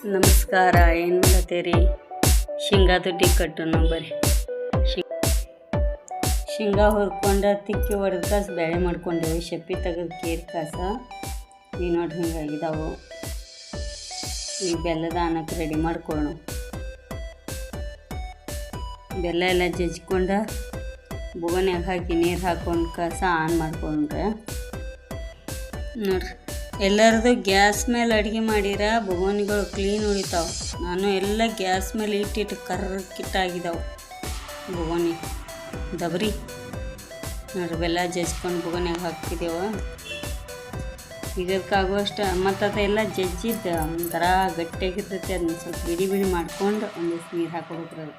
ನಮಸ್ಕಾರ. ಏನು ಮಾಡತ್ತೀರಿ? ಶೇಂಗಾ ದುಡ್ಡಿ ಕಟ್ಟೋಣ ಬರ್ರಿ. ಶೇಂಗಾ ಹುರ್ಕೊಂಡು ತಿಕ್ಕಿ ಹೊಡೆದ ಕಾಸು ಬೇಳೆ ಮಾಡ್ಕೊಂಡೇವಿ. ಶಪ್ಪಿ ತೆಗೆದು ಕೇರಿ ಕಾಸ ಈಗ ನೋಡ್ರಿ ಹಿಂಗಾಗಿದ್ದಾವೆ. ಈಗ ಬೆಲ್ಲದ ಅನ್ನಕ್ಕೆ ರೆಡಿ ಮಾಡ್ಕೊಳ್ಳೋಣ. ಬೆಲ್ಲ ಎಲ್ಲ ಜಜ್ಕೊಂಡು ಬೊಗನ್ಯಾಗ ಹಾಕಿ ನೀರು ಹಾಕ್ಕೊಂಡು ಕಾಸ ಆನ್ ಮಾಡ್ಕೊಂಡ್ರೆ ನೋಡ್ರಿ. ಎಲ್ಲರದು ಗ್ಯಾಸ್ ಮೇಲೆ ಅಡುಗೆ ಮಾಡಿರ ಬೊಗನಿಗಳು ಕ್ಲೀನ್ ಉಳಿತಾವೆ. ನಾನು ಎಲ್ಲ ಗ್ಯಾಸ್ ಮೇಲೆ ಇಟ್ಟಿಟ್ಟು ಕರ್ರಕ್ಕಿಟ್ಟಾಗಿದ್ದಾವೆ ಬೊಗನಿ ದಬರಿ ನೋಡ್ರಿ. ಬೆಲ್ಲ ಜಜ್ಕೊಂಡು ಬೊಗನ್ಯಾಗ ಹಾಕಿದ್ದೇವೆ. ಇದಕ್ಕಾಗುವಷ್ಟು ಮತ್ತು ಅದೆಲ್ಲ ಜಜ್ಜಿದ್ದು ಒಂಥರ ಗಟ್ಟಿಯಾಗಿರ್ತೈತಿ. ಅದನ್ನ ಸ್ವಲ್ಪ ಬಿಡಿ ಬಿಡಿ ಮಾಡ್ಕೊಂಡು ಒಂದಿಷ್ಟು ನೀರು ಹಾಕೋಬೇಕ್ರಿ. ಅದು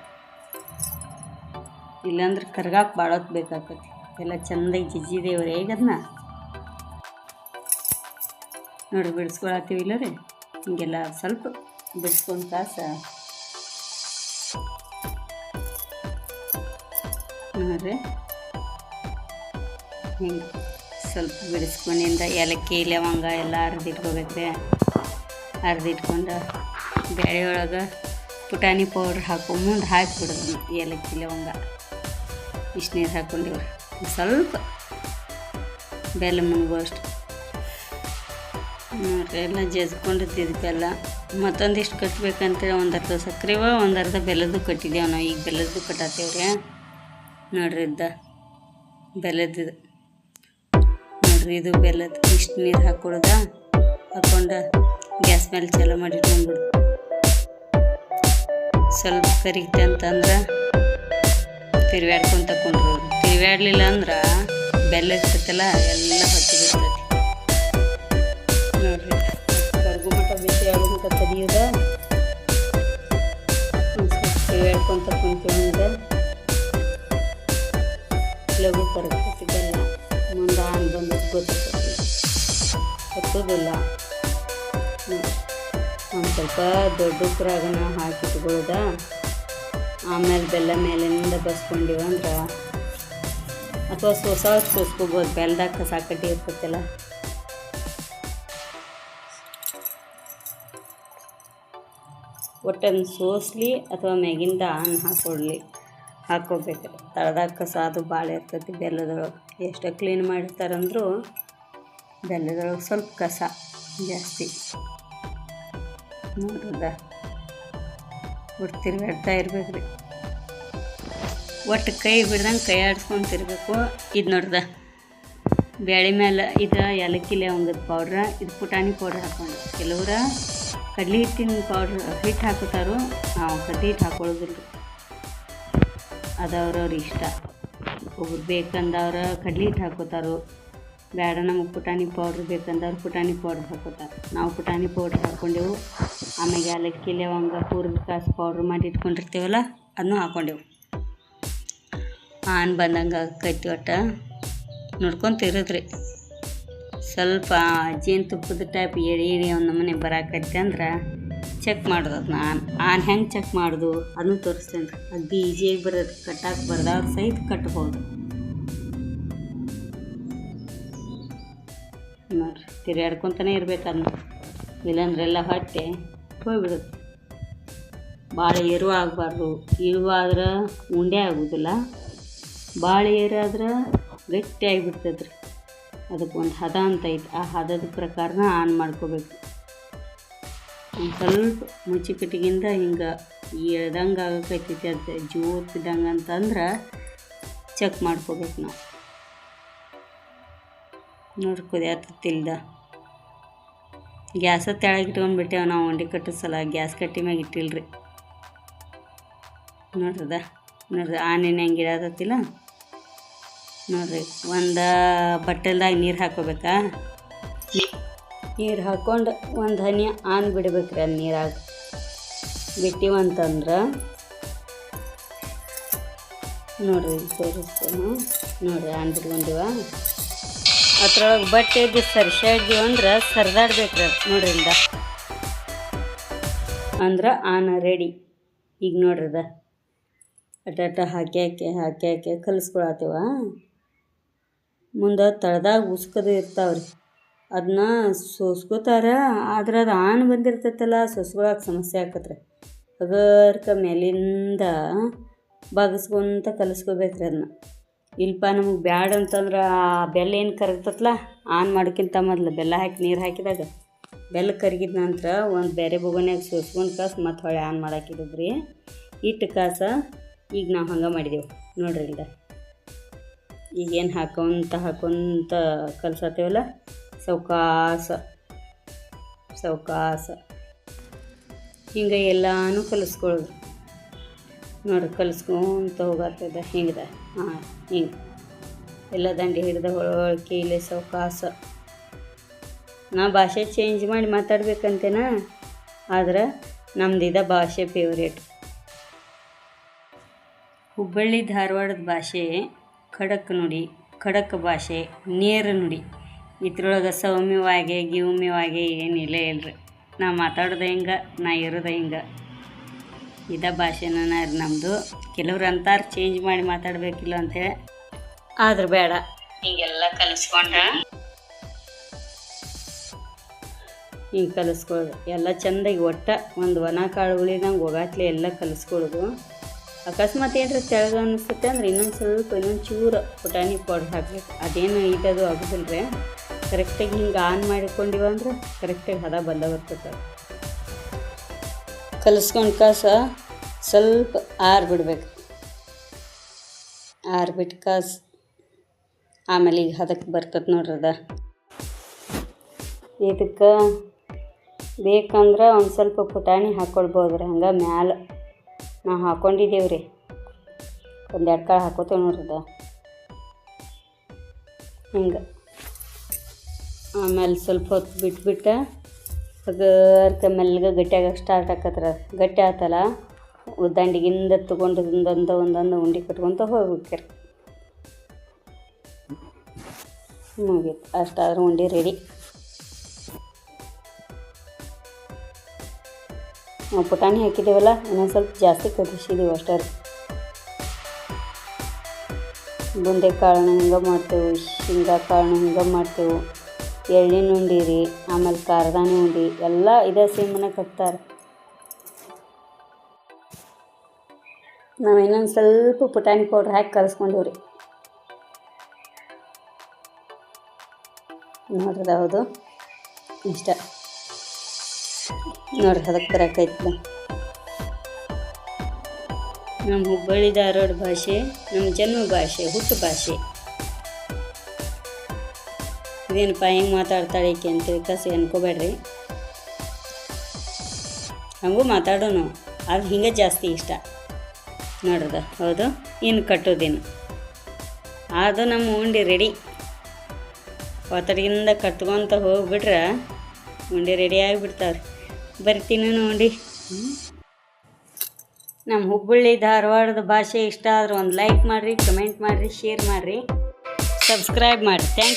ಇಲ್ಲಾಂದ್ರೆ ಕರ್ಗಾಕೆ ಭಾಳ ಹೊತ್ತು ಬೇಕಾಕತಿ. ಎಲ್ಲ ಚೆಂದಾಗಿ ಜಜ್ಜಿದೇವ್ರಿ. ಈಗ ಅದನ್ನ ನೋಡ್ರಿ ಬಿಡಿಸ್ಕೊಳತ್ತೀವಿ ಇಲ್ಲ ರೀ. ಹಿಂಗೆಲ್ಲ ಸ್ವಲ್ಪ ಬಿಡಿಸ್ಕೊಂಡು ಕಾಸ ನೋಡ್ರಿ ಹಿಂಗೆ ಸ್ವಲ್ಪ ಬಿಡಿಸ್ಕೊಂಡಿಂದ ಏಲಕ್ಕಿ ಲವಂಗ ಎಲ್ಲ ಅರ್ದಿಟ್ಕೋಬೇಕ್ರಿ. ಅರ್ದಿಟ್ಕೊಂಡು ಬೇಳೆ ಒಳಗೆ ಪುಟಾಣಿ ಪೌಡ್ರ್ ಹಾಕೊಂಬಂದು ಹಾಕಿಬಿಡೋದು. ಏಲಕ್ಕಿ ಲವಂಗ ಇಷ್ಟು ನೀರು ಹಾಕ್ಕೊಂಡಿವ್ರಿ. ಸ್ವಲ್ಪ ಬೆಲ್ಲ ಮುನ್ಗುವಷ್ಟು ನೋಡ್ರಿ. ಎಲ್ಲ ಜಜ್ಕೊಂಡಿದ್ದು ಬೆಲ್ಲ ಮತ್ತೊಂದಿಷ್ಟು ಕಟ್ಟಬೇಕಂತೇಳಿ ಒಂದು ಅರ್ಧ ಸಕ್ಕರೆ ಒಂದು ಅರ್ಧ ಬೆಲ್ಲದ್ದು ಕಟ್ಟಿದ್ದೇವೆ ನಾವು. ಈಗ ಬೆಲ್ಲದ್ದು ಕಟ್ಟಾತೇವ್ರಿ ನೋಡ್ರಿ. ಬೆಲ್ಲದ್ದು ನೋಡ್ರಿ. ಇದು ಬೆಲ್ಲದ ಇಷ್ಟು ನೀರು ಹಾಕ್ಕೊಡೋದ ಹಾಕ್ಕೊಂಡು ಗ್ಯಾಸ್ ಮೇಲೆ ಚಾಲೂ ಮಾಡಿ ಇಟ್ಕೊಂಡ್ಬಿಡು. ಸ್ವಲ್ಪ ಕರಿತೆ ಅಂತಂದ್ರೆ ತಿರುವಾಡ್ಕೊಂಡು ತಗೊಂಡ್ರು. ತಿರುವಾಡಲಿಲ್ಲ ಅಂದ್ರೆ ಬೆಲ್ಲ ಇರ್ತೈತಲ್ಲ ಎಲ್ಲ ಹೊತ್ತಿ ಬಿಡ್ತೈತಿ ನೋಡ್ರಿ. ಕರ್ಗು ಮಟ್ಟ ಬಿಸಿ ಆಗೋ ಮಟ್ಟ ತೆಗಿಯೋದ ಒಂದು ಸ್ವಲ್ಪ ತಿರುವಾಡ್ಕೊಂಡು ತಗೊಂಡ್ರೆ ಲಘು ಕರಗ್ತೈತಿ ಬೆಲ್ಲ. ಮುಂದೆ ಆನ್ ಬಂದದ್ದು ಗೊತ್ತಾಗ್ತೈತಿ, ಹತ್ತೋದಿಲ್ಲ. ಒಂದು ಸ್ವಲ್ಪ ದೊಡ್ಡ ಉಕ್ಕರಾಗನ ಹಾಕಿಟ್ಕೊಳ್ಳೋದ. ಆಮೇಲೆ ಬೆಲ್ಲ ಮೇಲಿನಿಂದ ಬಸ್ಕೊಂಡಿವಂದ್ರೆ ಅಥವಾ ಸೋಸ್ಕೋಬೋದು. ಬೆಲ್ಲದಾಗ ಕಸ ಕಡ್ಡಿ ಇರ್ತೈತಲ್ಲ ಒಟ್ಟನ್ನು ಸೋಸಲಿ ಅಥವಾ ಮ್ಯಾಗಿಂದ ಆನ್ ಹಾಕ್ಕೋಬೇಕು. ತಳದಾಗ ಕಸ ಅದು ಭಾಳ ಇರ್ತೈತಿ ಬೆಲ್ಲದೊಳಗೆ. ಎಷ್ಟು ಕ್ಲೀನ್ ಮಾಡಿರ್ತಾರಂದ್ರೂ ಬೆಲ್ಲದೊಳಗೆ ಸ್ವಲ್ಪ ಕಸ ಜಾಸ್ತಿ ನೋಡ್ರದ. ಒಟ್ಟು ತಿರುಗಾಡ್ತಾ ಇರ್ಬೇಕು ರೀ. ಒಟ್ಟು ಕೈ ಬಿಡ್ದಂಗೆ ಕೈ ಆಡಿಸ್ಕೊಂತಿರ್ಬೇಕು. ಇದು ನೋಡ್ದ ಬೇಳೆ ಮೇಲೆ ಇದು ಏಲಕ್ಕಿ ಲವಂಗದ ಪೌಡ್ರ, ಇದು ಪುಟಾಣಿ ಪೌಡ್ರ್ ಹಾಕ್ಕೊಂಡು. ಕೆಲವ್ರ ಕಡ್ಲೆ ಹಿಟ್ಟಿನ ಹಿಟ್ಟು ಹಾಕೋತಾರೋ. ನಾವು ಕಡ್ಲೆ ಹಿಟ್ಟು ಹಾಕೊಳ್ಳೋದಿಲ್ಲ. ಅದವ್ರವ್ರ ಇಷ್ಟ. ಒಬ್ರು ಬೇಕಂದವ್ರು ಕಡ್ಲೆ ಹಿಟ್ಟು ಹಾಕೋತಾರೋ. ಬೇಡ ನಮಗೆ ಪುಟಾಣಿ ಪೌಡ್ರ್ ಬೇಕಂದವ್ರು ಪುಟಾಣಿ ಪೌಡ್ರ್ ಹಾಕೋತಾರೆ. ನಾವು ಪುಟಾಣಿ ಪೌಡ್ರ್ ಹಾಕ್ಕೊಂಡೆವು. ಆಮೇಲೆ ಏಲಕ್ಕಿ ಲವಂಗ ಹುರಿದ ಕಾಸು ಪೌಡ್ರ್ ಮಾಡಿ ಇಟ್ಕೊಂಡಿರ್ತೀವಲ್ಲ ಅದನ್ನೂ ಹಾಕ್ಕೊಂಡೆವು. ಆನ್ ಬಂದಂಗೆ ಆಕೈತಿ. ಒಟ್ಟು ನೋಡ್ಕೊತಿರೋದ್ರಿ. ಸ್ವಲ್ಪ ಜೇನುತುಪ್ಪದ ಟೈಪ್ ಎಳಿ ಒಂದು ನಮೂನೆ ಬರಾಕೈತಿ ಅಂದ್ರೆ ಚೆಕ್ ಮಾಡೋದು. ಅದನ್ನ ಆನ್ ಹೆಂಗೆ ಚೆಕ್ ಮಾಡೋದು ಅದನ್ನು ತೋರಿಸ್ತೇನೆ ರೀ. ಅಗ್ದಿ ಈಜಿಯಾಗಿ ಬರೋದು. ಕಟ್ಟಾಕೆ ಬರ್ದವ್ರು ಸಹಿತ ಕಟ್ಬೋದು ನೋಡ್ರಿ. ತಿರುಗಾಡ್ಕೊತಾನೆ ಇರ್ಬೇಕು ಅದನ್ನ. ಇಲ್ಲಾಂದ್ರೆ ಎಲ್ಲ ಹೊಟ್ಟೆ ಹೋಗ್ಬಿಡುತ್ತೆ. ಭಾಳ ಏರು ಆಗಬಾರ್ದು. ಇರುವಾದ್ರೆ ಉಂಡೆ ಆಗೋದಿಲ್ಲ. ಭಾಳ ಏರಾದ್ರೆ ಗಟ್ಟಿ ಆಗಿಬಿಡ್ತೈತೆ ರೀ. ಅದಕ್ಕೊಂದು ಹದ ಅಂತ ಐತೆ. ಆ ಹದದ ಪ್ರಕಾರನ ಆನ್ ಮಾಡ್ಕೋಬೇಕು. ಒಂದು ಸ್ವಲ್ಪ ಮುಚ್ಚಿಕಟ್ಟಿಗಿಂದ ಹಿಂಗೆ ಎಳ್ದಂಗೆ ಆಗಕೈತೈತಿ. ಅದು ಜೋತಿದ್ದಂಗೆ ಅಂತಂದ್ರೆ ಚೆಕ್ ಮಾಡ್ಕೋಬೇಕು ನಾವು. ನೋಡ್ರಿ ಕುದಿಯತ್ತಿಲ್ದ ಗ್ಯಾಸ ತೆಳಗೆ ಇಟ್ಕೊಂಡ್ಬಿಟ್ಟೇವೆ ನಾವು. ಉಂಡೆ ಕಟ್ಟೋ ಸಲ ಗ್ಯಾಸ್ ಕಟ್ಟಿ ಮ್ಯಾಗ ಇಟ್ಟಿಲ್ರಿ ನೋಡ್ರದ. ನೋಡ್ರಿ ಆನೇನು ಹೆಂಗೆ ಇಡತ್ತತಿಲ್ಲ ನೋಡ್ರಿ. ಒಂದು ಬಟ್ಟೆಲ್ದಾಗ ನೀರು ಹಾಕೋಬೇಕಾ. ನೀರು ಹಾಕ್ಕೊಂಡು ಒಂದು ಹನಿ ಆನ್ ಬಿಡ್ಬೇಕ್ರಿ. ಅದು ನೀರಾಗ ಬಿಟ್ಟಿವಂತಂದ್ರೆ ನೋಡ್ರಿ ತೋರಿಸ್ತೇನೆ ನೋಡ್ರಿ. ಆನ್ ಬಿಟ್ಕೊಂಡಿವ. ಅದ್ರೊಳಗೆ ಬಟ್ಟೆ ಇದ್ದು ಸರಿಸಾಡ್ದೀವಿ ಅಂದ್ರೆ ಸರಿದಾಡ್ಬೇಕ್ರಿ ನೋಡ್ರಿ. ಅಂದ್ರೆ ಆನ್ ರೆಡಿ. ಈಗ ನೋಡ್ರದ ಅಟ್ಟ ಹಾಕಿ ಕಲಿಸ್ಕೊಳತ್ತೀವ. ಮುಂದೆ ತಳದಾಗ ಉಸ್ಕದು ಇರ್ತಾವ್ರಿ. ಅದನ್ನ ಸೋಸ್ಕೋತಾರ. ಆದ್ರೆ ಅದು ಆನ್ ಬಂದಿರ್ತೈತಲ್ಲ ಸೋಸ್ಕೊಳಕ್ಕೆ ಸಮಸ್ಯೆ ಆಕತ್ರಿ. ಹಗರ್ಕ ಮೇಲಿಂದ ಬಗಸ್ಕೊಂತ ಕಲಿಸ್ಕೋಬೇಕ್ರಿ ಅದನ್ನ. ಇಲ್ಪ ನಮಗೆ ಬ್ಯಾಡ ಅಂತಂದ್ರೆ ಆ ಬೆಲ್ಲ ಏನು ಕರಗ್ತತ್ಲ ಆನ್ ಮಾಡೋಕ್ಕಿಂತ ಮೊದಲು ಬೆಲ್ಲ ಹಾಕಿ ನೀರು ಹಾಕಿದಾಗ ಬೆಲ್ಲ ಕರಗಿದ ನಂತರ ಒಂದು ಬೇರೆ ಬೊಗನ್ಯಾಗ ಸೋಸ್ಕೊಂಡು ಕಾಸು ಮತ್ತು ಹೊಳೆ ಆನ್ ಮಾಡಾಕಿದ್ರಿ. ಇಟ್ಟು ಕಾಸ ಈಗ ನಾವು ಹಂಗೆ ಮಾಡಿದೆವು ನೋಡ್ರಿ. ಇಲ್ಲ ಈಗೇನು ಹಾಕೊಂತ ಕಲ್ಸತ್ತೇವಲ್ಲ ಸೌಕಾಸ ಹಿಂಗೆ ಎಲ್ಲನೂ ಕಲಿಸ್ಕೊಳ್ಳೋದು ನೋಡ್ರಿ. ಕಲಿಸ್ಕೊಂತ ಹೋಗತ್ತದ ಹಿಂಗೆ ಹಾಂ ಹಿಂಗೆ ಎಲ್ಲ ದಂಡಿ ಹಿಡ್ದು ಹೊಳಕೆ ಇಲ್ಲಿ ಸೌಕಾಸ. ನಾ ಭಾಷೆ ಚೇಂಜ್ ಮಾಡಿ ಮಾತಾಡ್ಬೇಕಂತೇನ, ಆದ್ರೆ ನಮ್ದು ಭಾಷೆ ಫೇವ್ರೇಟ್. ಹುಬ್ಬಳ್ಳಿ ಧಾರವಾಡದ ಭಾಷೆ ಖಡಕ್ ಭಾಷೆ, ನೇರ ನುಡಿ. ಇದ್ರೊಳಗೆ ಸೌಮ್ಯವಾಗಿ ಗಿವ್ಮ್ಯವಾಗಿ ಏನಿಲ್ಲ ಇಲ್ರಿ. ನಾ ಮಾತಾಡೋದು ಹಿಂಗೆ, ನಾ ಇರೋದು ಹಿಂಗೆ. ಭಾಷೆನ ನಮ್ಮದು. ಕೆಲವ್ರು ಅಂತಾರೆ ಚೇಂಜ್ ಮಾಡಿ ಮಾತಾಡಬೇಕಿಲ್ಲ ಅಂತೇಳಿ, ಆದ್ರೆ ಬೇಡ, ಹಿಂಗೆಲ್ಲ ಹಿಂಗೆ ಕಲಿಸ್ಕೊಳ್ಳೋದು ಎಲ್ಲ ಚೆಂದಾಗಿ. ಒಟ್ಟು ಒಂದು ಒಣ ಕಾಳು ಉಳಿದಂಗೆ ಒಗಾತ್ಲೆ ಎಲ್ಲ ಕಲಿಸ್ಕೊಳ್ಳೋದು. ಅಕಸ್ಮಾತ್ ಏನ್ರ ತೆಳಗ ಅನಿಸುತ್ತೆ ಅಂದ್ರೆ ಇನ್ನೊಂದು ಚೂರು ಪುಟಾಣಿ ಪೌಡ್ರ್ ಹಾಕ್ಬೇಕು. ಅದೇನು ಇದದು ಆಗೋದಿಲ್ಲ ರೀ. ಕರೆಕ್ಟಾಗಿ ಹಿಂಗೆ ಆನ್ ಮಾಡಿಕೊಂಡಿವ ಅಂದ್ರೆ ಕರೆಕ್ಟಾಗಿ ಹದ ಬಂದ ಬರ್ತದೆ. ಕಲಿಸ್ಕೊಂಡು ಕಾಸ ಸ್ವಲ್ಪ ಆರಿಬಿಡ್ಬೇಕು. ಆರಿಬಿಟ್ಟು ಕಾಸು ಆಮೇಲೆ ಈಗ ಹದಕ್ಕೆ ಬರ್ತದೆ ನೋಡ್ರಿ. ಇದಕ್ಕೆ ಬೇಕಂದ್ರೆ ಒಂದು ಸ್ವಲ್ಪ ಪುಟಾಣಿ ಹಾಕ್ಕೊಳ್ಬೋದು ರೀ. ಹಂಗೆ ಮ್ಯಾಲೆ ನಾವು ಹಾಕ್ಕೊಂಡಿದ್ದೇವೆ ರೀ. ಒಂದೆರಡು ಕಾಳು ಹಾಕೋತೇವೆ ನೋಡ್ರಿ. ಹಿಂಗೆ ಆಮೇಲೆ ಸ್ವಲ್ಪ ಹೊತ್ತು ಬಿಟ್ಬಿಟ್ಟು ಹಗರ್ಕ ಮೆಲ್ಲಗೆ ಗಟ್ಟಿಯಾಗಕ್ಕೆ ಸ್ಟಾರ್ಟ್ ಆಕತ್ರ. ಗಟ್ಟಿ ಆತಲ್ಲ ದಂಡಿಗಿಂದ ತೊಗೊಂಡು ಒಂದೊಂದು ಉಂಡೆ ಕಟ್ಕೊತ ಹೋಗ್ಬೇಕ್ರಿ. ಮುಗೀತು, ಅಷ್ಟಾದ್ರೂ ಉಂಡೆ ರೆಡಿ. ನಾವು ಪುಟಾಣಿ ಹಾಕಿದ್ದೇವಲ್ಲ ಇನ್ನೊಂದು ಸ್ವಲ್ಪ ಜಾಸ್ತಿ ಕಲಿಸಿದ್ದೀವಿ ಅಷ್ಟೇ. ಬುಂದೆ ಕಾಳನ್ನ ಹಿಂಗೆ ಮಾಡ್ತೇವೆ, ಶೇಂಗಾ ಕಾಳನ್ನ ಹಿಂಗೆ ಮಾಡ್ತೇವೆ, ಎಳ್ಳಿನ ಉಂಡೆ ರೀ, ಆಮೇಲೆ ಕಾರ್ದಾಣಿ ಉಂಡೆ ಎಲ್ಲ ಇದೇ ಸೇಮನ್ನ ಕಟ್ತಾರೆ. ನಾವು ಇನ್ನೊಂದು ಸ್ವಲ್ಪ ಪುಟಾಣಿ ಪೌಡ್ರ್ ಹಾಕಿ ಕಲಿಸ್ಕೊಂಡೇವ್ರಿ. ನೋಡ್ರಿ ಹೌದು ಇಷ್ಟ ನೋಡ್ರಿ. ಅದಕ್ಕೆ ಬರೋಕೈತೆ ನಮ್ಮ ಹುಬ್ಬಳ್ಳಿ ಧಾರವಾಡ ಭಾಷೆ ನಮ್ಮ ಜನ್ಮ ಭಾಷೆ, ಹುಟ್ಟು ಭಾಷೆ. ಇದೇನಪ್ಪ ಹೆಂಗೆ ಮಾತಾಡ್ತಾಳೆ ಈಕೆ ಅಂತೇಳಿ ಕಸಿ ಅನ್ಕೋಬೇಡ್ರಿ. ಹಂಗೂ ಮಾತಾಡೋನು, ಅದು ಹಿಂಗೆ ಜಾಸ್ತಿ ಇಷ್ಟ ನೋಡ್ರದ. ಹೌದು, ಇನ್ನು ಕಟ್ಟೋದೇನು ಅದು ನಮ್ಮ ಉಂಡೆ ರೆಡಿ. ಒತ್ತಡಗಿಂದ ಕಟ್ಕೊತ ಹೋಗ್ಬಿಟ್ರೆ ಉಂಡೆ ರೆಡಿ ಆಗಿಬಿಡ್ತಾವ್ರಿ. ಬರ್ತೀನಿ ನೋಡಿ. ನಮ್ಮ ಹುಬ್ಬಳ್ಳಿ ಧಾರವಾಡದ ಭಾಷೆ ಇಷ್ಟ ಆದ್ರೆ ಒಂದು ಲೈಕ್ ಮಾಡಿರಿ, ಕಮೆಂಟ್ ಮಾಡಿರಿ, ಶೇರ್ ಮಾಡಿರಿ, ಸಬ್ಸ್ಕ್ರೈಬ್ ಮಾಡಿರಿ. Thank you.